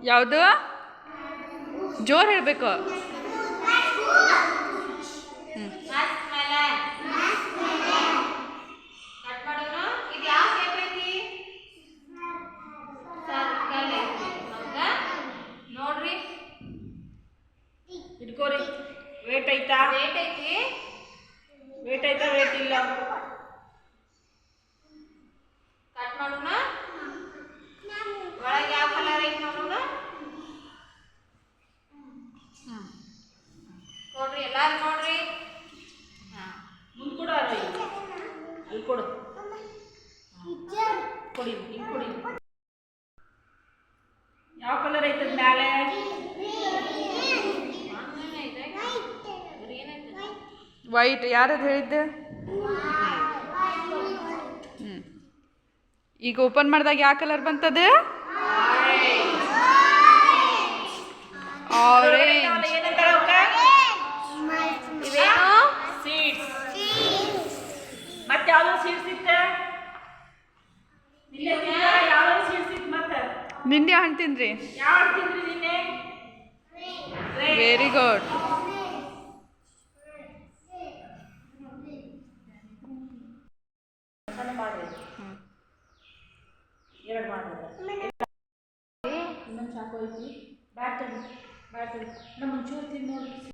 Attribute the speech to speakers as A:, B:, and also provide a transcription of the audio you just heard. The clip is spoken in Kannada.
A: ಯಾವುದು ಜೋರು ಹೇಳಬೇಕು.
B: ನೋಡ್ರಿ ಇಟ್ಕೋರಿ. ವೇಟ್ ಐತಾ? ವೇಟ್ ಐತಿ. ವೇಟ್ ಐತಾ? ವೇಟ್ ಇಲ್ಲ. ಕಟ್ ಮಾಡೋಣ. ಒಳಗೆ ಯಾವ ಕಲರ್ ಐತಿ ನೋಡೋಣ. ನೋಡ್ರಿ ಎಲ್ಲಾರು ನೋಡ್ರಿ. ಮುಂದೆ ಕೊಡು. ಅಲ್ಲಿ ಕೊಡು. ಕೊಡಿ ಹಿಂಗೆ ಕೊಡಿ. ಯಾವ ಕಲರ್ ಐತದ ಮ್ಯಾಲೆ?
A: ವೈಟ್. ಯಾರದು ಹೇಳಿದ್ದೆ? ಈಗ ಓಪನ್ ಮಾಡಿದಾಗ ಯಾವ ಕಲರ್ ಬಂತದ? ಆರೆಂಜ್.
B: ಇವೇನು? ಸೀಡ್ಸ್. ಮತ್ತೆ ಯಾವ್ದು ಸೀಡ್ಸ್ ಇತ್ತ? ಯಾವ್ದು ಸೀಡ್ಸ್ ಇತ್ತು ಮತ್ತೆ?
A: ನಿನ್ನೆ ಹಣ್ಣು ತಿನ್ರಿ.
B: ಯಾವ ಹಣ್ಣು ತಿಂದ್ರಿ ನಿನ್ನೆ?
A: Very good.
B: ಎರಡು ಮಾಡಿದ್ರೆ ಇನ್ನೊಂದು ಚಾಕು ಐತಿ. ಬ್ಯಾಟ್ ನಮ್ಮ ಮುಂಚೂರು ತಿಂದು ನೋಡಿ.